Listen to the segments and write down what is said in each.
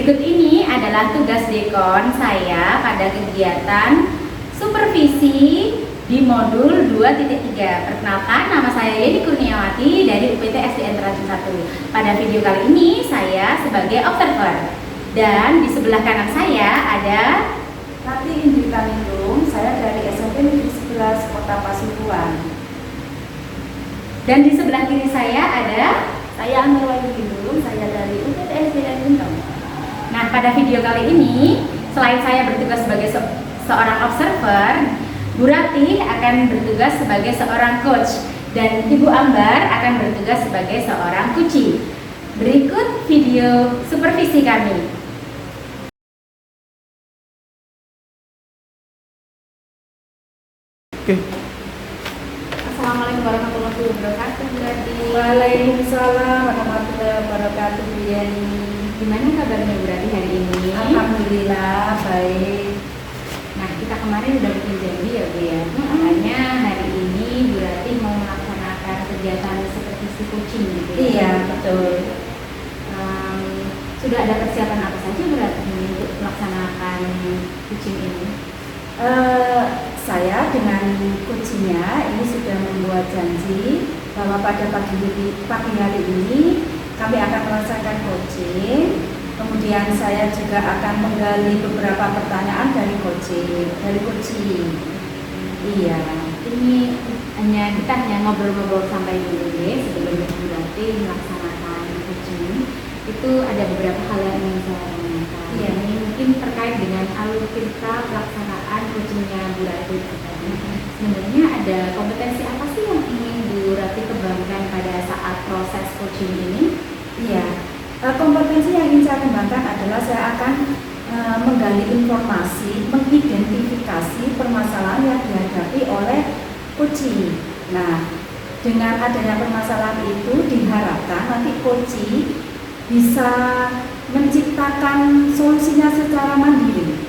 Berikut ini adalah tugas dekon saya pada kegiatan supervisi di modul 2.3. Perkenalkan, nama saya Yeni Kurniawati dari UPT SDN Terajun 1. Pada video kali ini saya sebagai observer. Dan di sebelah kanan saya ada Rati Indrita Ningrum, saya dari SMP Negeri 11 Kota Pasuruan. Dan di sebelah kiri saya ada Saya Anurwati Ningrum, saya dari UPT SDN Bintang. Nah, pada video kali ini, selain saya bertugas sebagai seorang observer, Bu Rati akan bertugas sebagai seorang coach dan Ibu Ambar akan bertugas sebagai seorang kuci. Berikut video supervisi kami. Oke. Assalamualaikum warahmatullahi wabarakatuh, Bu Rati. Waalaikumsalam warahmatullahi wabarakatuh, Bu Yeni. Gimana kabarnya Bu Rati hari ini? Alhamdulillah baik. Nah, kita kemarin udah bikin janji ya Bu ya. Makanya hari ini Bu Rati mau melaksanakan kegiatan seperti coaching gitu ya. Iya, betul. Sudah ada persiapan apa saja Bu Rati untuk melaksanakan coaching ini? Saya dengan coachnya ini sudah membuat janji bahwa pada pagi hari ini kami akan melaksanakan coaching. Kemudian saya juga akan menggali beberapa pertanyaan dari coaching. Iya. Ini kita hanya ngobrol-ngobrol sampai dulu ya sebelum Bu Rati melaksanakan coaching. Itu ada beberapa hal yang ingin saya tanyakan. Iya. Ini mungkin terkait dengan alur cerita pelaksanaan coachingnya Bu Rati tadi. Sebenarnya ada kompetensi apa sih yang ingin Bu Rati kembangkan pada saat proses coaching ini? Iya, kompetensi yang ingin saya kembangkan adalah saya akan menggali informasi, mengidentifikasi permasalahan yang dihadapi oleh coaching. Nah, dengan adanya permasalahan itu diharapkan nanti coaching bisa menciptakan solusinya secara mandiri.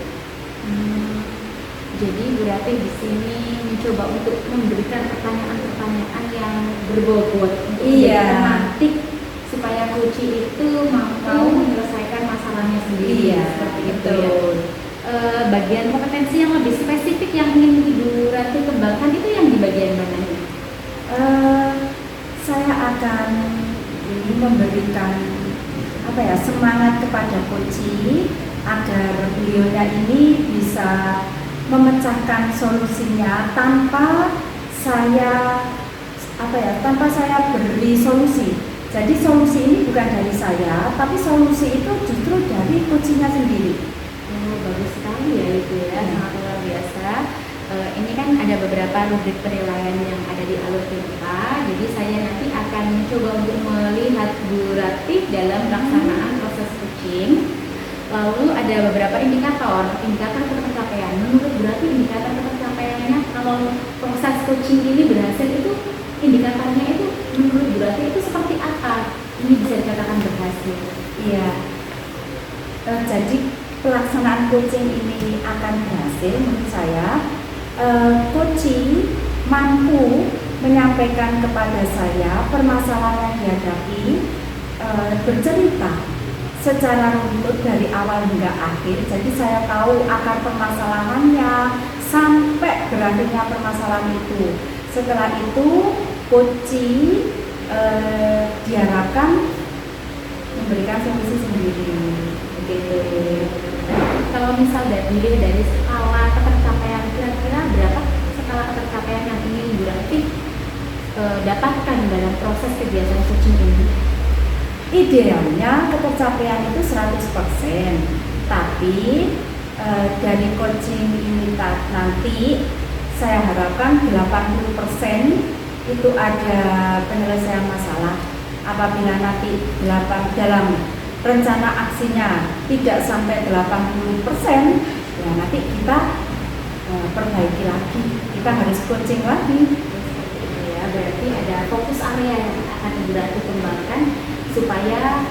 Jadi Bu Rati di sini mencoba untuk memberikan pertanyaan-pertanyaan yang berbobot untuk tematik supaya coaching itu mampu menyelesaikan masalahnya sendiri. Iya, seperti itu betul. ya. Bagian kompetensi yang lebih spesifik yang ingin Ibu Rati kembangkan itu yang di bagian mana nih? Saya akan memberikan semangat kepada coaching agar beliaunya ini bisa memecahkan solusinya tanpa saya beri solusi. Jadi solusi ini bukan dari saya, tapi solusi itu justru dari coachingnya sendiri. Bagus sekali ya itu ya, sangat luar biasa. Ini kan ada beberapa rubrik penilaian yang ada di alur cerita. Jadi saya nanti akan mencoba untuk melihat Bu Rati dalam pelaksanaan proses coaching. Lalu ada beberapa indikator pencapaian. Menurut Bu Rati indikator pencapaiannya kalau proses coaching ini berhasil itu indikatornya itu menurut Bu Rati itu seperti apa? Ini bisa dikatakan berhasil. Iya. Jadi pelaksanaan coaching ini akan berhasil menurut saya. Coaching mampu menyampaikan kepada saya permasalahan yang dihadapi, bercerita secara runtut dari awal hingga akhir. Jadi saya tahu akar permasalahannya sampai berakhirnya permasalahan itu. Setelah itu coaching diharapkan memberikan solusi sendiri. Begitu. Kalau misal dilihat dari skala ketercapaian, kira-kira berapa skala ketercapaian yang ingin Bu Rati dapatkan dalam proses kegiatan coaching ini? Idealnya ketercapaian itu 100%, tapi dari coaching ini nanti saya harapkan 80% itu ada penyelesaian masalah. Apabila nanti dalam rencana aksinya tidak sampai 80%, ya nanti kita perbaiki lagi, kita harus coaching lagi. Ya, berarti ada fokus area yang akan Bu Rati kembangkan supaya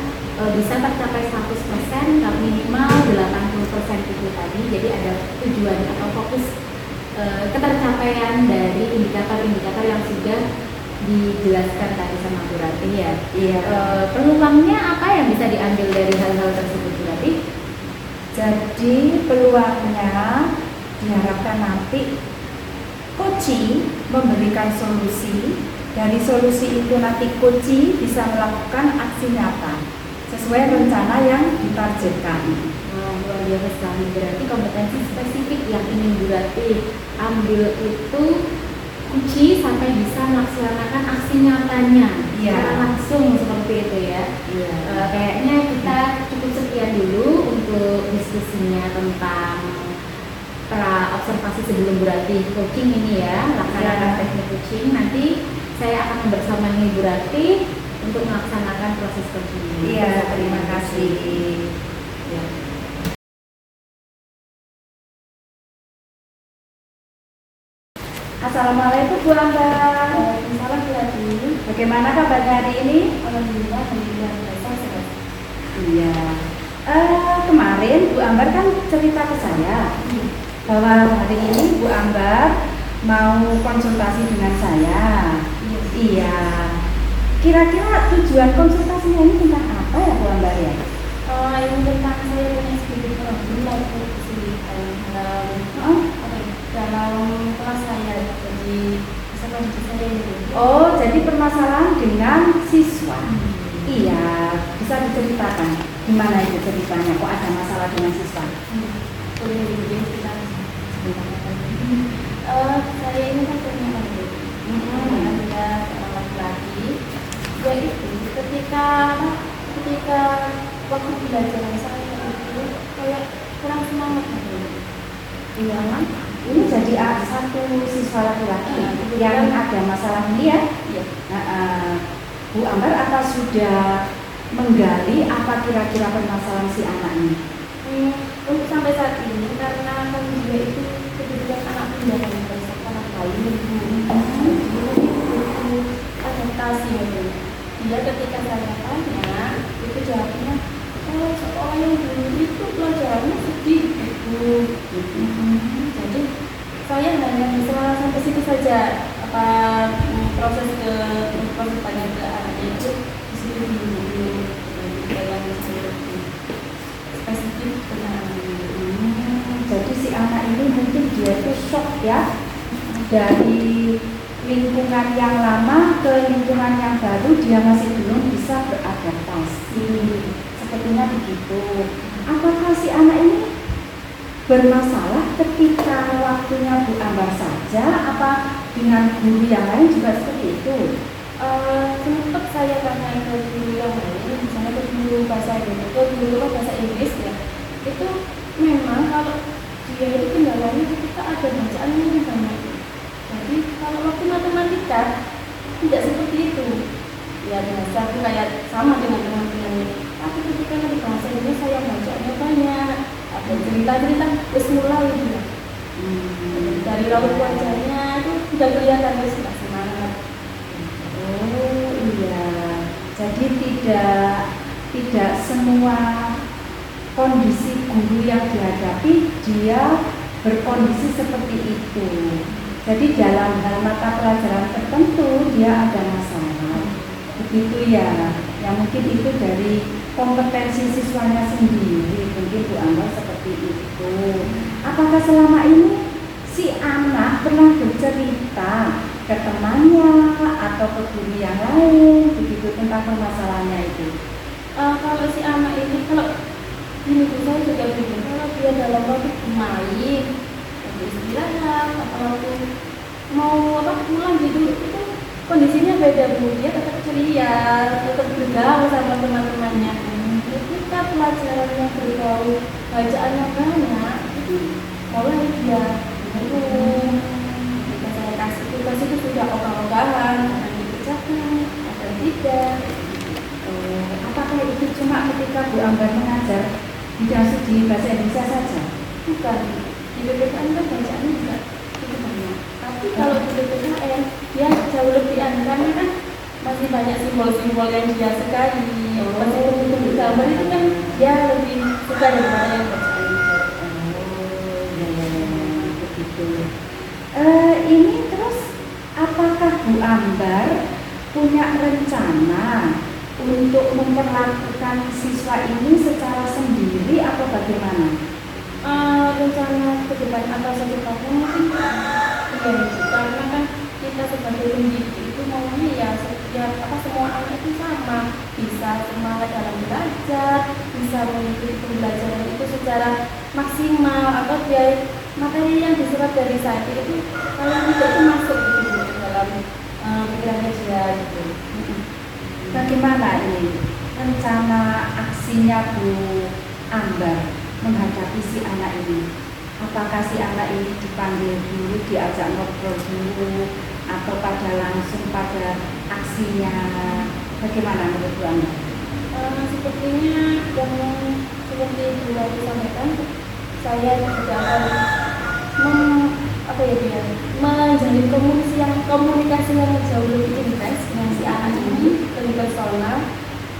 bisa tercapai 100%, minimal 80% itu tadi. Jadi ada tujuan atau fokus ketercapaian dari indikator-indikator yang sudah dijelaskan tadi sama Bu Rati ya. Iya. Peluangnya apa yang bisa diambil dari hal-hal tersebut Bu Rati? Jadi peluangnya diharapkan nanti coaching memberikan solusi. Dari solusi itu nanti coaching bisa melakukan aksi nyata sesuai rencana yang ditargetkan. Luar biasa sekali. Berarti kompetensi spesifik yang ingin Bu Rati ambil itu kunci sampai bisa melaksanakan aksi nyatanya secara langsung seperti itu ya. Kayaknya kita cukup sekian dulu untuk diskusinya tentang pra observasi sebelum Bu Rati coaching ini ya, laksanakan teknik coaching. Nanti saya akan bersamai Bu Rati untuk melaksanakan proses coaching ini. Iya, terima kasih. Ya. Assalamualaikum Bu Ambar. Waalaikumsalam Bu Rati. Bagaimana kabarnya hari ini? Alhamdulillah sehat. Iya. Kemarin Bu Ambar kan cerita ke saya bahwa hari ini Bu Ambar mau konsultasi dengan saya. Iya. Kira-kira tujuan konsultasinya ini tentang apa ya Bu Ambar ya? Ini tentang saya punya sedikit problem dalam kelas saya, jadi sama di saya itu. Oh, jadi permasalahan dengan siswa. Iya, bisa diceritakan gimana itu ceritanya? Kok ada masalah dengan siswa? Boleh kita sebentar. Saya ini kan punya adik, ada seorang laki-laki. Dia itu ketika waktu belajar saya itu kayak kurang semangat gitu. Iya, ini jadi satu siswa laki-laki yang ada masalah ini ya? Iya. Bu Ambar apa sudah menggali apa kira-kira permasalahan si anak ini? Untuk sampai saat ini karena kan dia itu kebetulan anak pindahan dari sekolah lain, adaptasi gitu. Dia ketika saya tanya itu jawabnya, sekolah yang dulu itu pelajarannya sedikit jadi saya hanya bisa sampai situ saja. Proses tanya ke anaknya itu di situ dulu yang spesifik tentang Jadi si anak ini mungkin dia itu shock ya dari lingkungan yang lama ke lingkungan yang baru, dia masih belum bisa beradaptasi. Sepertinya begitu. Apakah si anak ini bermasalah ketika waktunya Bu Ambar saja, apa dengan guru yang lain juga seperti itu? Sempat saya tanya ke guru yang lain, misalnya ke guru bahasa Inggris, ya, itu memang kalau dia itu kendalanya ketika ada bacaan yang banyak. Jadi kalau waktu matematika tidak seperti itu. Ya biasa itu kayak sama dengan teman-teman ini. Tapi ketika di bahasa Inggris saya bacanya banyak, ada cerita-cerita terus mulai dia. Dari raut wajahnya itu sudah kelihatan dia sudah semangat. Oh iya, jadi tidak semua kondisi guru yang dihadapi dia berkondisi seperti itu. Jadi dalam hal mata pelajaran tertentu dia ada masalah. Begitu ya. Yang mungkin itu dari kompetensi siswanya sendiri, mungkin Bu Ambar seperti itu. Apakah selama ini si anak pernah bercerita ke temannya atau ke guru yang lain begitu tentang permasalahannya itu? Kalau si anak ini, kalau ini saya juga bingung, kalau dia dalam waktu main, istirahat atau waktu mau pulang gitu, itu kondisinya beda Bu. Dia tetap ceria, tetap bergaul sama teman-temannya. Ketika pelajarannya bergaul, bacaannya banyak, itu mulai dia jika saya kasih tugas itu sudah ogah-ogahan, akan dikerjakan atau tidak. Apakah itu cuma ketika Bu Ambar mengajar bidang studi bahasa Indonesia saja? Bukan, di BPKN kan bacaannya juga cukup banyak. Tapi kalau di BPKN dia jauh lebih karena kan masih banyak simbol-simbol yang dia sekali. Meskipun bentuk gambar itu kan dia lebih suka daripada yang bacaan. Ini terus apakah Bu Ambar punya rencana untuk memperlakukan siswa ini secara sendiri diri atau bagaimana? Rencana ke depan atau secepatnya mungkin ya itu, karena kan kita sebagai pendidik itu maunya ya setiap semua anak itu sama, bisa semangat dalam belajar, bisa mengikuti pembelajaran itu secara maksimal, atau biar materi yang diserap dari saya itu paling tidak itu masuk gitu dalam pikirannya dia gitu. Bagaimana ini rencana aksinya Bu Ambar menghadapi si anak ini? Apakah si anak ini dipanggil dulu, diajak ngobrol dulu, atau langsung pada aksinya? Bagaimana menurut Bu Ambar? Sepertinya yang seperti Bu Wati sampaikan, saya juga akan menjalin komunikasi yang jauh lebih intens dengan si anak ini, lebih personal.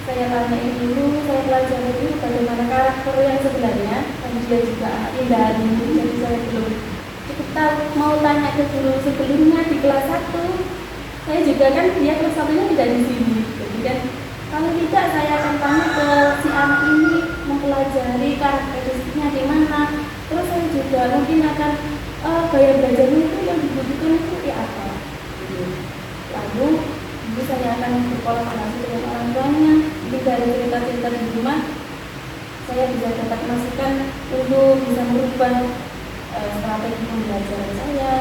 Saya tanyain dulu, saya pelajari dulu bagaimana karakter yang sebenarnya, dan dia juga anak pindahan dulu, jadi saya belum cukup tahu. Mau tanya ke guru sebelumnya di kelas 1, saya juga kan dia kelas 1-nya tidak di sini, jadi kan kalau tidak saya akan tanya ke si anak ini, mempelajari karakteristiknya di mana. Terus saya juga mungkin akan gaya belajarnya itu yang dibutuhkan itu apa. Lalu saya akan berkolaborasi dengan orang tuanya. Jadi dari cerita-cerita di rumah, saya bisa dapat masukan untuk bisa merubah strategi pembelajaran saya.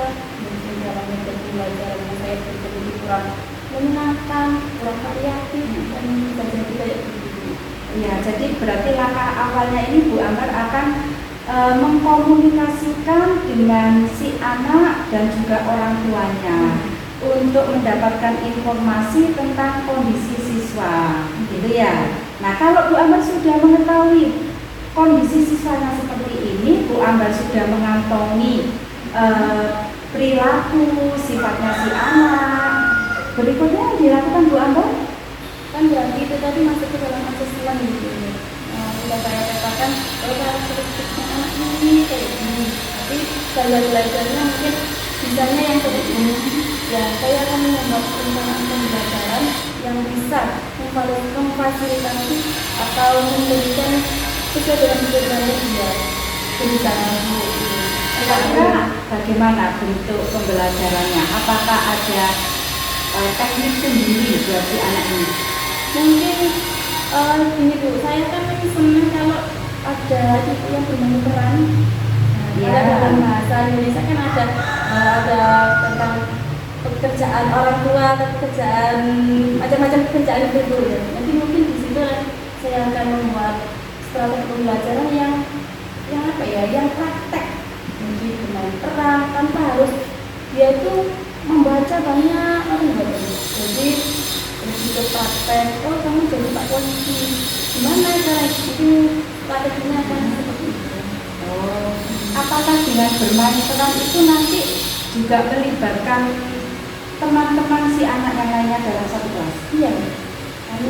Mungkin dalam metode pembelajaran yang saya beri kurang menyenangkan, kurang variatif, dan bisa jadi kayak begitu. Ya, jadi berarti langkah awalnya ini Bu Ambar akan mengkomunikasikan dengan si anak dan juga orang tuanya untuk mendapatkan informasi tentang kondisi siswa, gitu ya. Nah, kalau Bu Ambar sudah mengetahui kondisi siswanya seperti ini, Bu Ambar sudah mengantongi perilaku, sifatnya si anak. Berikutnya yang dilakukan Bu Ambar? Kan berarti itu tadi masuk ke dalam asesmen gitu. Sudah saya katakan kalau karakteristiknya anak ini kayak gini, tapi gaya belajarnya mungkin bisanya yang seperti ini. Ya, saya akan membuat perencanaan pembelajaran yang bisa memfasilitasi atau memberikan sesuai dengan kebutuhan dia. Berusaha Kira-kira bagaimana bentuk pembelajarannya? Apakah ada teknik sendiri buat si anak ini? Mungkin gini Bu, saya kan senang kalau ada ibu yang bermain peran. Ya. Dalam bahasa Indonesia kan ada tentang pekerjaan orang tua, pekerjaan macam-macam pekerjaan itu ya. Nanti mungkin di situ saya akan membuat strategi pembelajaran yang yang praktek. Jadi bermain peran tanpa harus dia itu membaca banyak jadi begitu praktek, kamu jadi Pak Polisi, gimana cara itu strateginya akan seperti itu. Apakah dengan bermain peran itu nanti juga melibatkan teman-teman si anak yang lainnya dalam satu kelas? Iya,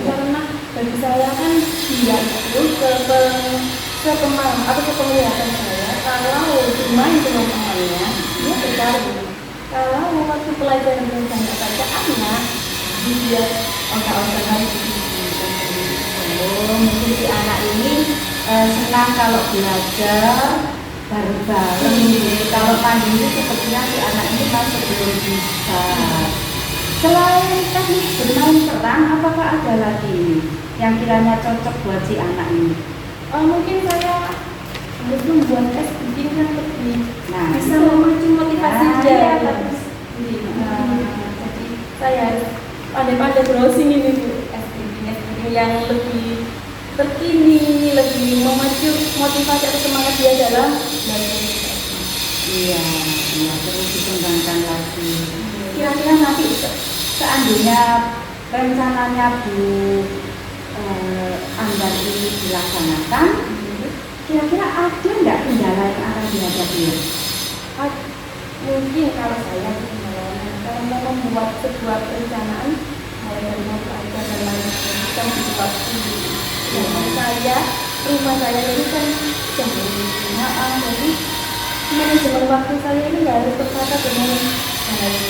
karena bagi saya kan dia itu kepenglihatan saya, kalau bermain dengan temannya dia bergabung. Kalau waktu pelajaran tentang bacaannya dia otak-otak lagi. Mungkin si anak ini senang kalau belajar bareng-bareng. Kalau mandiri sepertinya si anak ini masih belum bisa. Selain teknik bermain peran, apakah ada lagi yang kiranya cocok buat si anak ini? Mungkin saya harus membuat tes bikin kan lebih bisa itu. memacu motivasi dia. Jadi Saya pandai-pandai browsing ini Bu, SPB yang lebih terkini, lebih memacu motivasi atau semangat dia dalam belajar. Iya, terus dikembangkan lagi. Kira-kira nanti seandainya rencananya Bu Ambar ini dilaksanakan, kira-kira ada nggak kendala yang akan dihadapi? Mungkin kalau saya karena membuat sebuah perencanaan mulai dari belajar dan lain-lain kan dibuat rumah saya ini kan jauh, jadi manajemen waktu saya ini nggak harus tertata dengan baik.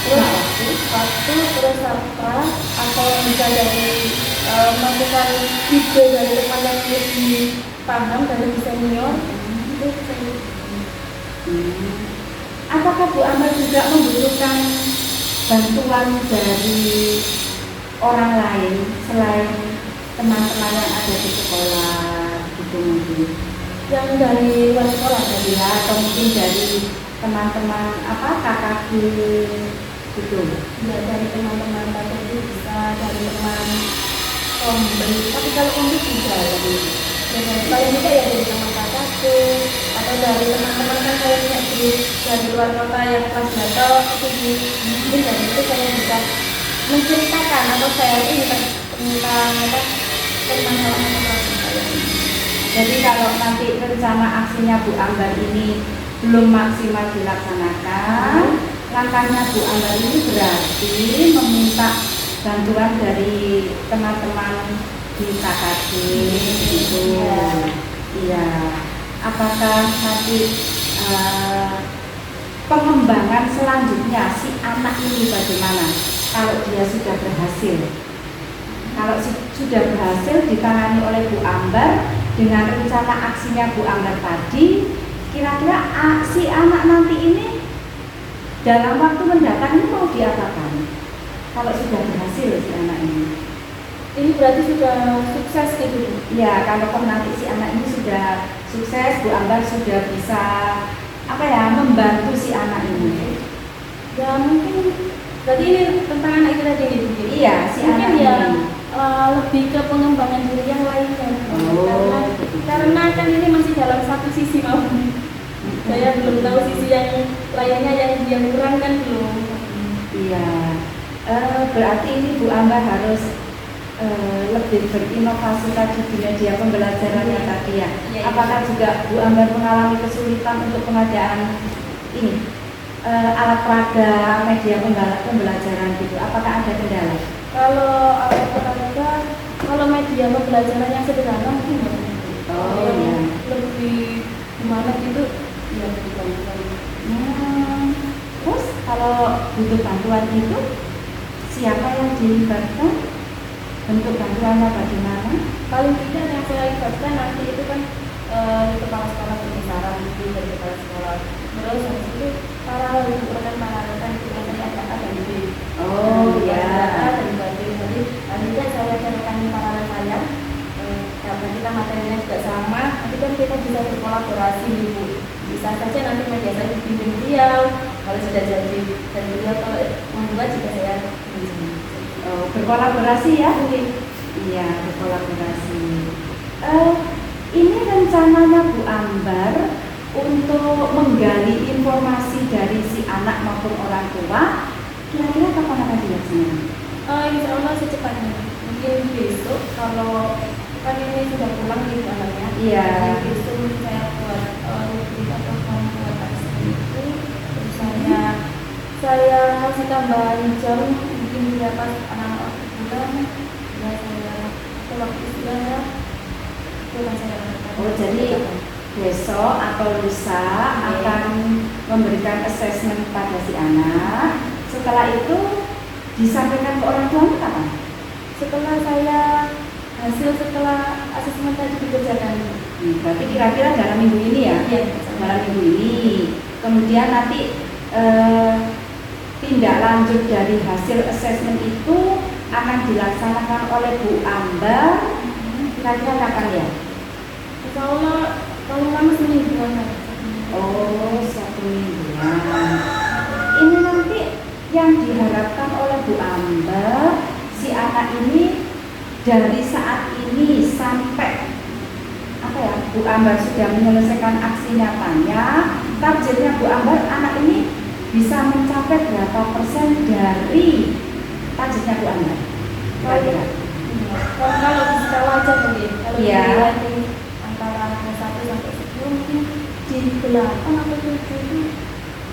Terus waktu terus apa atau bisa dari melakukan ide dari teman yang lebih paham dan lebih senior. Itu saya. Apakah Bu Ambar juga membutuhkan bantuan dari orang lain selain teman-teman yang ada di sekolah gitu mungkin? Yang dari luar sekolah tadi Ya, atau mungkin dari teman-teman kakak gitu. ya, dari teman-teman tadi bisa, dari teman pembeli, tapi kalau pembeli bisa dari paling tidak ya dari teman kakakku atau dari teman-teman kan saya punya dari luar kota yang kelas Bato itu mungkin dari itu saya bisa menceritakan atau saya ini tentang permasalahan operasi saya. Jadi kalau nanti rencana aksinya Bu Ambar ini belum maksimal dilaksanakan, langkahnya Bu Ambar ini berarti meminta bantuan dari teman-teman di KKD gitu. Iya. Apakah nanti pengembangan selanjutnya si anak ini bagaimana kalau dia sudah berhasil? Kalau sudah berhasil ditangani oleh Bu Ambar dengan rencana aksinya Bu Ambar tadi, kira-kira si anak nanti ini dalam waktu mendatang ini mau diapakan? Kalau sudah berhasil si anak ini? Ini berarti sudah sukses gitu. Ya, kalau nanti si anak ini sudah sukses, Bu Ambar sudah bisa membantu si anak ini. Ya mungkin berarti ini tentang anak itu tadi nih. Iya, si mungkin anak ya ini. Lebih ke pengembangan diri yang lainnya. Karena kan ini masih dalam satu sisi mau. Saya belum tahu sisi yang lainnya yang dia kurang kan belum. Iya. Berarti ini Bu Ambar harus lebih berinovasi tadi di media pembelajarannya tadi ya. Apakah juga Bu Ambar mengalami kesulitan untuk pengadaan ini alat peraga media pembelajaran gitu? Apakah ada kendala? Kalau alat peraga, kalau media pembelajaran yang sederhana mungkin ya. Lebih gimana gitu ya lebih bantuan. Terus kalau butuh bantuan itu siapa yang dilibatkan? Bentuk bantuannya bagaimana? Paling tidak yang saya libatkan nanti itu kan kepala sekolah pembicaraan itu dari kepala sekolah. Terus habis itu para rekan itu nanti ada ide. Oh ya. Dan bagian jadi nanti kan saya rekan para saya. Karena kita materinya juga sama, nanti kan kita bisa berkolaborasi gitu. Bisa saja nanti media saya dibimbing beliau. Kalau sudah jadi dan beliau kalau membuat juga saya berkolaborasi ya? Iya, berkolaborasi. Ini rencananya Bu Ambar untuk menggali informasi dari si anak maupun orang tua, kira-kira kapan akan dilaksanakan? Insya Allah secepatnya. Mungkin besok kalau kan ini sudah pulang di anaknya. Iya. Besok saya buat rutin atau membuat aksi itu, terus saya kasih tambahan jam mungkin berapa anak-anak pulang ya saya waktu istirahat itu kan saya lakukan. Oh jadi besok atau lusa akan memberikan assessment pada si anak. Setelah itu disampaikan ke orang tuanya kapan? Setelah saya setelah asesmen tadi dikerjakan. Berarti kira-kira dalam minggu ini ya? Iya, dalam minggu ini. Kemudian nanti tindak lanjut dari hasil asesmen itu akan dilaksanakan oleh Bu Ambar. Kira-kira kapan ya? Insya Allah paling lama semingguan. Oh, 1 mingguan. Ini nanti yang diharapkan oleh Bu Ambar, si anak ini dari saat ini sampai Bu Ambar sudah menyelesaikan aksi nyatanya, targetnya Bu Ambar anak ini bisa mencapai berapa persen dari targetnya Bu Ambar? Kalau bisa wajar mungkin, kalau di antara 1 sampai 10 mungkin di 8 atau 7 itu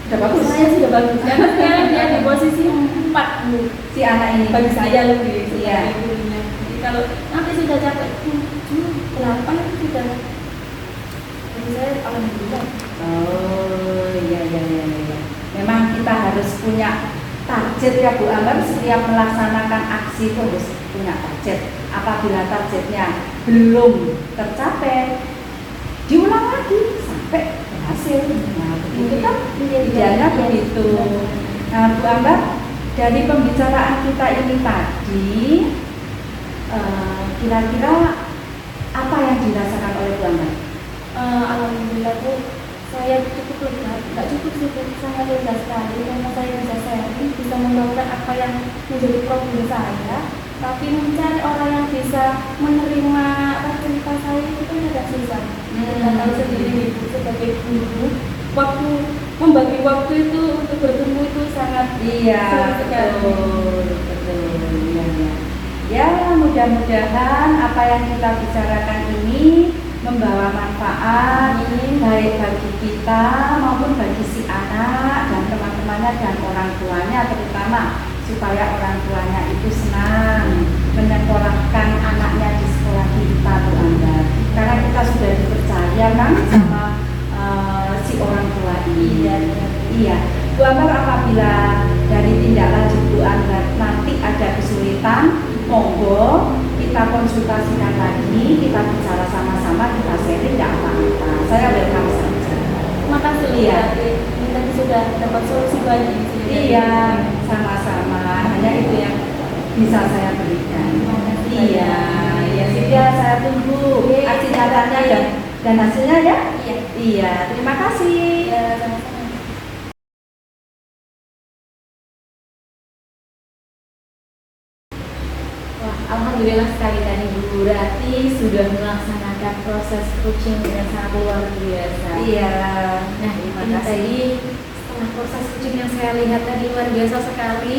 sudah bagus. Saya sudah bagus karena sekarang dia di posisi 4 si anak ini. Bagi saya lebih. Iya. Jadi kalau nanti sudah capai 7, 8 itu sudah bagi saya alhamdulillah. Oh iya. Memang kita harus punya target ya Bu Ambar, setiap melaksanakan aksi itu harus punya target. apabila targetnya belum tercapai, diulang lagi sampai berhasil. Nah, begitu kan idealnya begitu. Nah, Bu Ambar, dari pembicaraan kita ini tadi, kira-kira apa yang dirasakan oleh Bu Ambar? Alhamdulillah Bu, saya cukup lega, nggak cukup sih Bu, sangat lega sekali karena saya bisa sharing, bisa membawakan apa yang menjadi problem saya, tapi mencari orang yang bisa menerima cerita saya itu kan agak susah. Kita tahu sendiri Ibu sebagai guru, waktu membagi waktu itu untuk bertemu itu sangat sulit sekali. Betul, iya. Ya, mudah-mudahan apa yang kita bicarakan ini membawa manfaat baik bagi kita maupun bagi si anak dan teman-temannya dan orang tuanya, terutama supaya orang tuanya itu senang menyekolahkan anaknya di sekolah kita, Bu Ambar. Karena kita sudah dipercaya kan sama si orang tua ini. Iya. Bu Ambar, apabila dari tindak lanjut Bu Ambar nanti ada kesulitan, monggo kita konsultasikan lagi, kita bicara sama-sama, kita sharing, tidak apa-apa. Saya welcome saja. Terima kasih Iya. kita sudah dapat solusi banyak di sini. Iya, sama-sama. Hanya itu yang bisa saya berikan. Iya, ya sudah, saya tunggu aksi nyatanya dan hasilnya ya. Iya, terima kasih. Ya, sama-sama. Wah, alhamdulillah sekali tadi Bu Rati sudah melaksanakan proses coaching dengan sangat luar biasa. Iya. Nah, terima ini kasih. tadi setelah proses coaching yang saya lihat tadi luar biasa sekali.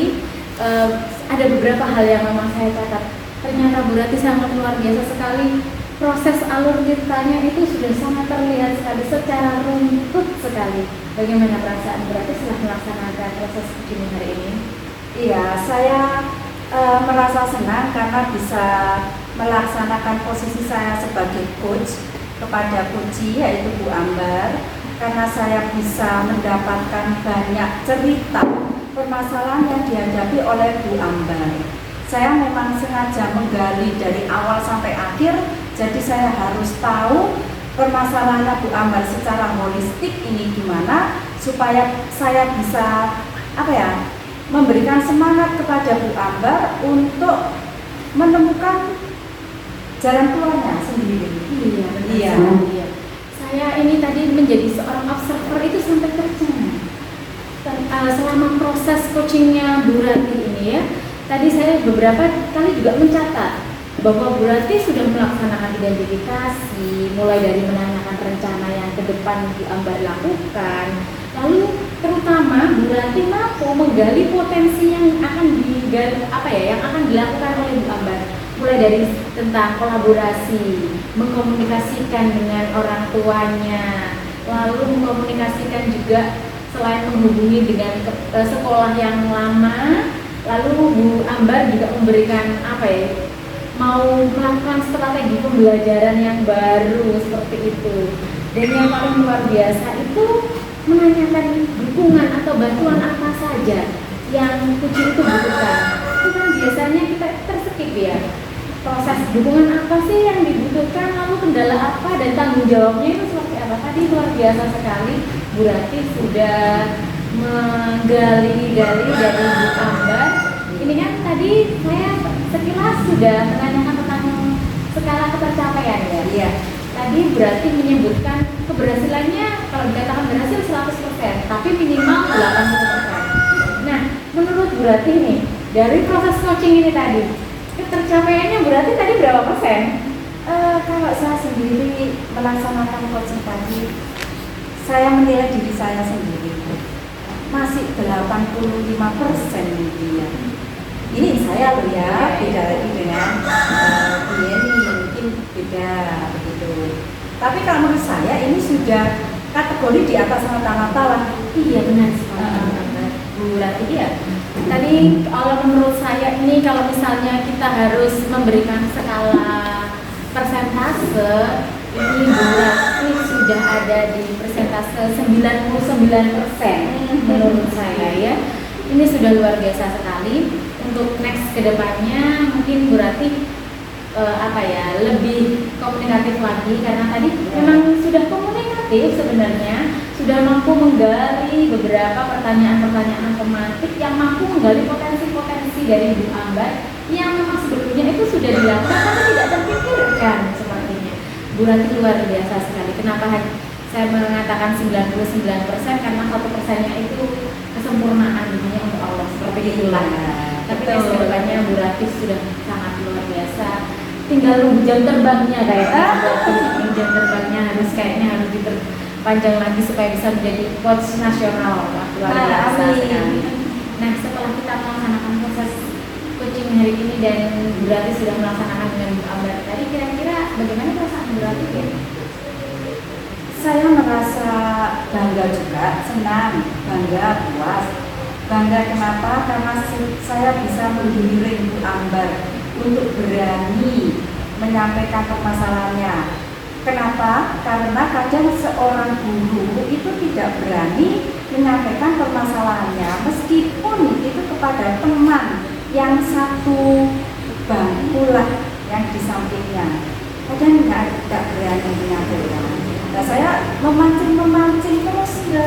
Ada beberapa hal yang memang saya catat. Ternyata Bu Rati sangat luar biasa sekali. Proses alur ceritanya itu sudah sangat terlihat sekali secara runtut sekali. Bagaimana perasaan Bu Rati setelah melaksanakan proses coaching hari ini? Iya, saya merasa senang karena bisa melaksanakan posisi saya sebagai coach kepada coachee yaitu Bu Ambar, karena saya bisa mendapatkan banyak cerita permasalahan yang dihadapi oleh Bu Ambar. Saya memang sengaja menggali dari awal sampai akhir, jadi saya harus tahu permasalahannya Bu Ambar secara holistik ini gimana supaya saya bisa memberikan semangat kepada Bu Ambar untuk menemukan jalan keluarnya sendiri. Iya. Saya ini tadi menjadi seorang observer itu sampai tercengang. Selama proses coachingnya Bu Rati ini ya, tadi saya beberapa kali juga mencatat bahwa Bu Rati sudah melaksanakan identifikasi, mulai dari menanyakan rencana yang ke depan Bu Ambar lakukan, lalu terutama Bu Rati mampu menggali potensi yang akan yang akan dilakukan oleh Bu Ambar, mulai dari tentang kolaborasi, mengkomunikasikan dengan orang tuanya, lalu mengkomunikasikan juga selain menghubungi dengan sekolah yang lama, lalu Bu Ambar juga memberikan mau melakukan strategi pembelajaran yang baru seperti itu. Dan yang paling luar biasa itu menanyakan dukungan atau bantuan apa saja yang coaching itu butuhkan. Itu kan biasanya kita terskip ya. Proses dukungan apa sih yang dibutuhkan, lalu kendala apa dan tanggung jawabnya itu seperti apa. Tadi luar biasa sekali Bu Rati sudah menggali-gali dari Bu Ambar. Ini kan tadi saya sekilas sudah menanyakan tentang skala ketercapaian ya. Iya. Tadi berarti menyebutkan keberhasilannya kalau dikatakan berhasil 100%, tapi minimal 80%. Nah, menurut Bu Rati nih, dari proses coaching ini tadi, ketercapaiannya berarti tadi berapa persen? Kalau saya sendiri melaksanakan coaching tadi, saya menilai diri saya sendiri masih 85% ya. Ini saya loh ya, beda lagi dengan Yeni, mungkin beda begitu. Tapi kalau menurut saya ini sudah kategori di atas rata-rata lah. Iya benar sekali Bu Rati ya. Tadi kalau menurut saya ini kalau misalnya kita harus memberikan skala persentase, ini Bu Rati sudah ada di persentase 99% menurut saya ya. Ini sudah luar biasa sekali. Untuk next kedepannya mungkin Bu Rati lebih komunikatif lagi, karena tadi memang sudah komunikatif sebenarnya, sudah mampu menggali beberapa pertanyaan-pertanyaan tematik yang mampu menggali potensi-potensi dari Bu Ambar yang memang sebetulnya itu sudah dilakukan tapi tidak terpikirkan sepertinya. Bu Ratih luar biasa sekali. Kenapa saya mengatakan 99%? Karena 1%-nya itu kesempurnaan hanya untuk Allah, seperti itulah. Tapi kedepannya Bu Ratih sudah sangat luar biasa. Tinggal nunggu jam terbangnya jam terbangnya harus diperpanjang lagi supaya bisa menjadi coach nasional. Luar biasa sekali. Nah, setelah kita melaksanakan proses coaching hari ini dan Bu Ratih sudah melaksanakan dengan Bu Ambar tadi, kira-kira bagaimana perasaan Bu Ratih ya? Saya merasa bangga juga, senang, bangga, puas. Bangga kenapa? Karena saya bisa menggiring Bu Ambar untuk berani menyampaikan permasalahannya. Kenapa? Karena kadang seorang guru itu tidak berani menyampaikan permasalahannya meskipun itu kepada teman yang satu bangku lah yang di sampingnya. Kadang tidak berani menyampaikan. Nah, saya memancing terus ke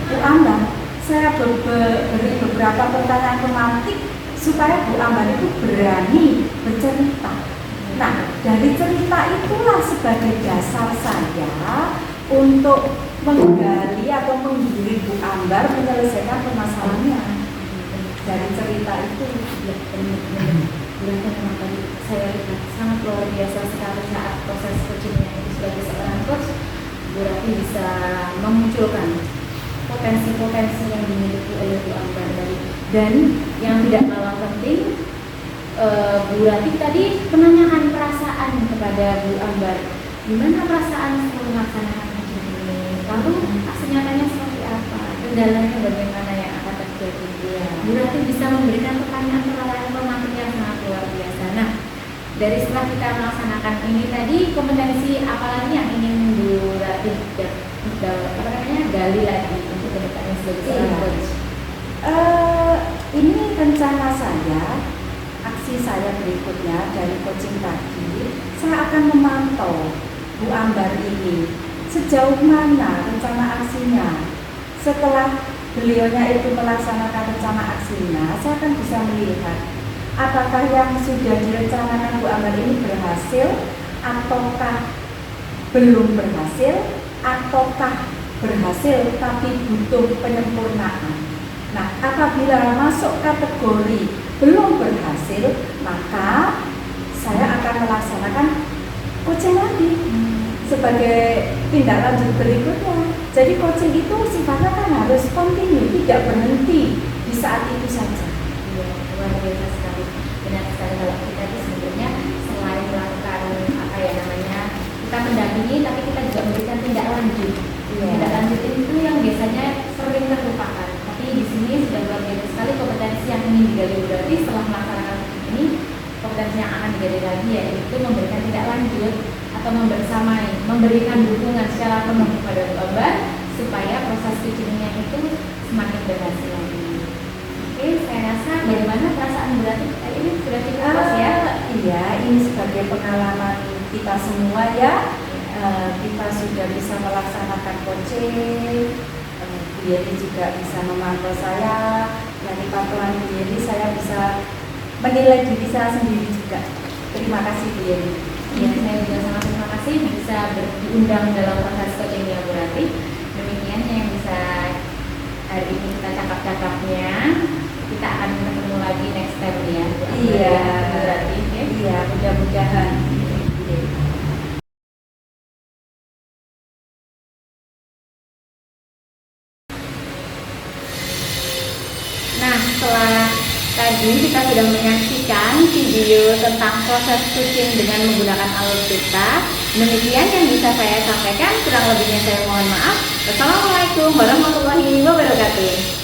Bu Ambar. Saya beri beberapa pertanyaan tematik supaya Bu Ambar itu berani bercerita. Nah, dari cerita itulah sebagai dasar saya untuk menggali atau menggiring Bu Ambar menyelesaikan permasalahannya. Dari cerita itu Ya, benar-benar memang tadi saya lihat sangat luar biasa sekali saat proses coachingnya itu sebagai seorang coach. Bu Ratih bisa memunculkan potensi-potensi yang dimiliki oleh Bu Ambar tadi. Dan yang tidak kalah penting, Bu Ratih tadi menanyakan perasaan kepada Bu Ambar. Gimana perasaan setelah melaksanakan coaching ini? Lalu aksi nyatanya seperti apa? Kendalanya bagaimana yang akan terjadi? Bu Ratih bisa memberikan pertanyaan-pertanyaan tematik yang sangat luar biasa. Nah, dari setelah kita melaksanakan ini tadi, kompetensi apa lagi yang ingin Bu Ratih gali lagi untuk kedepannya sebagai seorang coach? Ini rencana saya, aksi saya berikutnya dari coaching tadi, saya akan memantau Bu Ambar ini sejauh mana rencana aksinya. Setelah beliaunya itu melaksanakan rencana aksinya, saya akan bisa melihat apakah yang sudah direncanakan Bu Ambar ini berhasil ataukah belum berhasil, ataukah berhasil tapi butuh penyempurnaan. Nah, apabila masuk kategori belum berhasil, maka saya akan melaksanakan coaching lagi sebagai tindak lanjut berikutnya. Jadi coaching itu sifatnya kan harus kontinu, tidak berhenti di saat itu saja. Ya, luar biasa sekali. Benar sekali kalau kita itu sebenarnya selain melakukan kita mendampingi, tapi kita juga memberikan tindak lanjut. Tindak lanjut itu yang biasanya sering terlupakan. Tapi di sini sudah luar biasa sekali kompetensi yang ingin digali berarti setelah melaksanakan ini, kompetensi yang akan digali lagi yaitu memberikan tindak lanjut atau membersamai, memberikan dukungan secara penuh kepada Bu Ambar supaya proses coachingnya itu semakin berhasil lagi. Oke, saya rasa bagaimana perasaan berarti ini sudah cukup puas ya? Iya, ini sebagai pengalaman kita semua ya. Kita sudah bisa melaksanakan coaching. Bu Yeni juga bisa memantau saya. Dari pantauan Bu Yeni saya bisa menilai diri saya sendiri juga. Terima kasih Bu Yeni. Ya, saya juga sangat terima kasih bisa diundang dalam proses coachingnya Bu Ratih. Demikian yang bisa hari ini kita cakap-cakapnya. Kita akan ketemu lagi next time ya. Iya, Bu Ratih ya. Iya, mudah-mudahan. Nah, setelah tadi kita sudah menyaksikan video tentang proses coaching dengan menggunakan alutsista. Demikian yang bisa saya sampaikan, kurang lebihnya saya mohon maaf. Wassalamualaikum warahmatullahi wabarakatuh.